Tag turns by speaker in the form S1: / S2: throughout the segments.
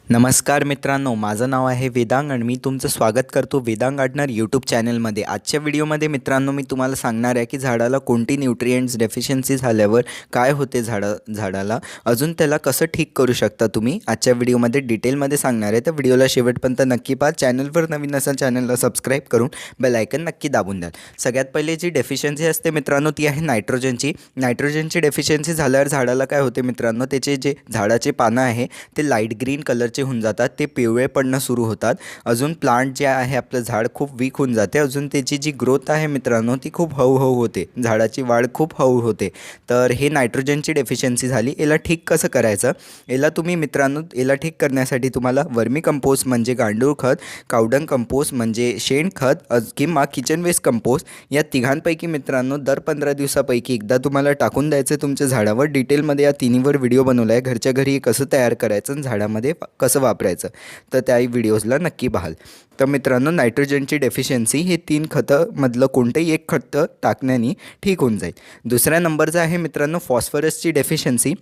S1: नमस्कार मित्रांनो, माझं नाव आहे वेदांग आणि मी तुमचं स्वागत करतो वेदांग गार्डनर यूट्यूब चॅनलमध्ये। आजच्या व्हिडिओमध्ये मित्रांनो मी तुम्हाला सांगणार आहे की झाडाला कोणती न्यूट्रिएंट्स डेफिशियन्सी झाल्यावर काय होते झाडाला अजून त्याला कसं ठीक करू शकता तुम्ही आजच्या व्हिडिओमध्ये डिटेलमध्ये सांगणार आहे। तर व्हिडिओला शेवटपर्यंत नक्की पहा। चॅनलवर नवीन असाल चॅनलला सबस्क्राइब करून बेल आयकन नक्की दाबून द्या। सगळ्यात पहिले जी डेफिशियन्सी असते मित्रांनो ती आहे नायट्रोजनची डेफिशियन्सी झाल्यावर झाडाला काय होते मित्रांनो, त्याचे जे झाडाचे पानं आहे ते लाईट ग्रीन कलर होऊन जातात, ते पिवळे पडणं सुरू होतात। अजून प्लांट जे आहे आपलं झाड खूप वीक होऊन जाते। अजून त्याची जी ग्रोथ आहे मित्रांनो ती खूप हळूहळू होते, झाडाची वाढ खूप हळू होते। तर हे नायट्रोजनची डेफिशियन्सी झाली। याला ठीक कसं करायचं, याला तुम्ही मित्रांनो याला ठीक करण्यासाठी तुम्हाला वर्मी कंपोस्ट म्हणजे गांडूळ खत, कावडंग कंपोस्ट म्हणजे शेणखत किंवा किचन वेस्ट कंपोस्ट या तिघांपैकी मित्रांनो दर 15 दिवसापैकी एकदा तुम्हाला टाकून द्यायचं तुमच्या झाडावर। डिटेलमध्ये या तिन्हीवर व्हिडिओ बनवला आहे, घरच्या घरी कसं तयार करायचं आणि झाडामध्ये कसं वापरायचं, तर त्या व्हिडिओजला नक्की पाहाल। तर मित्रांनो नायट्रोजनची डेफिशियन्सी हे 3 खतामधलं कोणतेही एक खत टाकण्याने ठीक होऊन जाईल। दुसऱ्या नंबरचा आहे मित्रांनो फॉस्फरसची डेफिशियन्सी।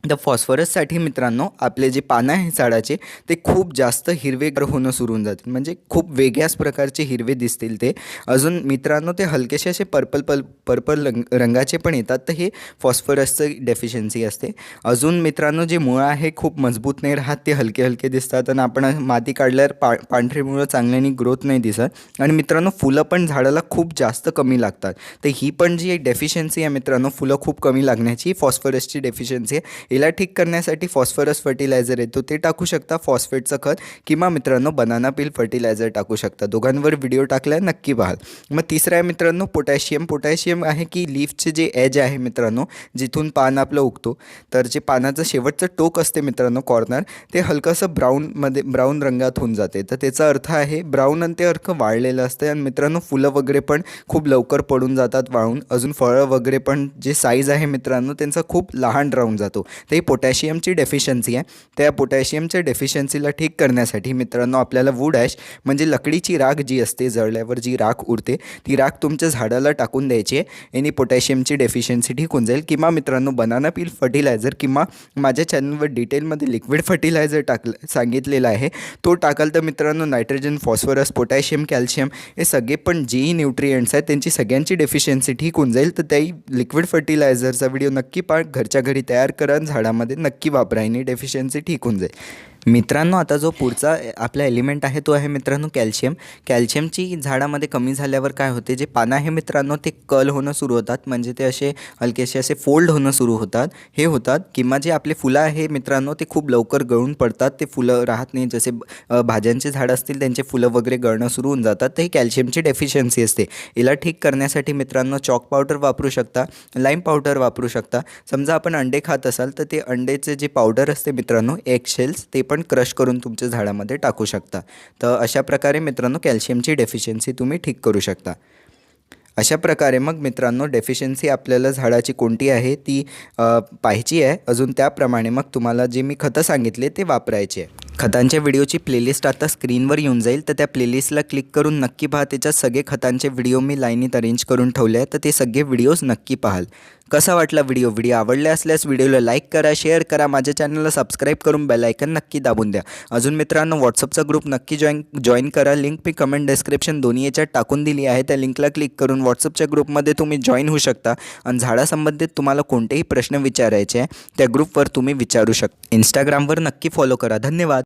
S1: तर फॉस्फरससाठी मित्रांनो आपले जे पानं आहे झाडाचे ते खूप जास्त हिरवेगार होणं सुरू होऊन जातील, म्हणजे खूप वेगळ्याच प्रकारचे हिरवे दिसतील ते। अजून मित्रांनो ते हलकेसे असे पर्पल रंगाचे पण येतात, तर हे फॉस्फरसचं डेफिशियन्सी असते। अजून मित्रांनो जे मुळं आहे खूप मजबूत नाही राहत, ते हलके हलके दिसतात आणि आपण माती काढल्यावर पांढरे मुळं चांगल्याने ग्रोथ नाही दिसत। आणि मित्रांनो फुलं पण झाडाला खूप जास्त कमी लागतात, तर ही पण जी एक डेफिशियन्सी आहे मित्रांनो फुलं खूप कमी लागण्याची फॉस्फरसची डेफिशियन्सी आहे। याला ठीक करण्यासाठी फॉस्फरस फर्टिलायझर येतो ते टाकू शकता, फॉस्फेटचं खत किंवा मित्रांनो बनाना पील फर्टिलायझर टाकू शकता। दोघांवर व्हिडिओ टाकला आहे नक्की पाहाल। मग तिसरं आहे मित्रांनो पोटॅशियम आहे की लीफचे जे एज आहे मित्रांनो जिथून पान आपलं उगतो, तर जे पानाचं शेवटचं टोक असते मित्रांनो कॉर्नर, ते हलकंसं ब्राऊन रंगात होऊन जाते। तर त्याचा अर्थ आहे ब्राऊन आणि ते अर्थ वाळलेलं असतं आणि मित्रांनो फुलं वगैरे पण खूप लवकर पडून जातात वाळून। अजून फळं वगैरे पण जे साईज आहे मित्रांनो त्यांचा खूप लहान राहून जातो। ते पोटॅशियमची डेफिशियन्सी आहे। त्या पोटॅशियमच्या डेफिशियन्सीला ठीक करण्यासाठी मित्रांनो आपल्याला वूड ॲश म्हणजे लकडीची राख जी असते, जळल्यावर जी राख उरते ती राख तुमच्या झाडाला टाकून द्यायची आहे। याने पोटॅशियमची डेफिशियन्सी ठीक होऊन जाईल। किंवा मित्रांनो बनाना पील फर्टिलायझर किंवा माझ्या चॅनलवर डिटेलमध्ये लिक्विड फर्टिलायझर सांगितलेलं आहे, तो टाकाल तर मित्रांनो नायट्रोजन, फॉस्फरस, पोटॅशियम, कॅल्शियम हे सगळे पण जेही न्यूट्रिएंट्स आहेत त्यांची सगळ्यांची डेफिशियन्सी ठीक होऊन जाईल। तर त्याही लिक्विड फर्टिलायझरचा व्हिडिओ नक्की पहा, घरच्या घरी तयार करा, झाडामध्ये नक्की वापरायने डेफिशियन्सी ठीक होऊन जाईल। मित्रांनो आता जो पुढचा आपला एलिमेंट आहे तो आहे मित्रांनो कॅल्शियमची झाडामध्ये कमी झाल्यावर काय होते, जे पानं आहे मित्रांनो ते कल होणं सुरू होतात, म्हणजे ते असे हलकेसे असे फोल्ड होणं सुरू होतात किंवा जे आपले फुलं आहे मित्रांनो ते खूप लवकर गळून पडतात, ते फुलं राहत नाही। जसे भाज्यांचे झाड असतील त्यांचे फुलं वगैरे गळणं सुरू होऊन जातात, तर ही कॅल्शियमची डेफिशियन्सी असते। याला ठीक करण्यासाठी मित्रांनो चॉक पावडर वापरू शकता, लाईम पावडर वापरू शकता। समजा आपण अंडे खात असाल तर ते अंडेचे जे पावडर असते मित्रांनो एग शेल्स ते पण क्रश करून तुमच्या झाडामध्ये टाकू शकता। तर अशा प्रकारे मित्रांनो कॅल्शियमची डेफिशियन्सी तुम्ही ठीक करू शकता। अशा प्रकारे मग मित्रांनो डेफिशियन्सी आपल्याला झाडाची कोणती आहे ती पाहायची आहे। अजून त्याप्रमाणे मग तुम्हाला जे मी खतं सांगितले ते वापरायचे आहे। खतांच्या व्हिडिओची प्लेलिस्ट आता स्क्रीनवर येऊन जाईल, तर त्या प्लेलिस्टला क्लिक करून नक्की पहा। त्याच्यात सगळे खतांचे व्हिडिओ मी लाईनीत अरेंज करून ठेवले आहेत, तर ते सगळे व्हिडिओज नक्की पाहाल। कसा वाटला व्हिडिओ आवडले असल्यास व्हिडिओला लाईक करा, शेअर करा, माझ्या चॅनलला सबस्क्राईब करून बेल आयकन नक्की दाबून द्या। अजून मित्रांनो व्हॉट्सअपचा ग्रुप नक्की जॉईन करा, लिंक मी कमेंट डिस्क्रिप्शन दोन्ही याच्यात टाकून दिली आहे। त्या लिंकला क्लिक करून व्हॉट्सअपच्या ग्रुपमध्ये तुम्ही जॉईन होऊ शकता आणि झाडासंबंधित तुम्हाला कोणतेही प्रश्न विचारायचे आहे त्या ग्रुपवर तुम्ही विचारू शकता। इंस्टाग्रामवर नक्की फॉलो करा। धन्यवाद।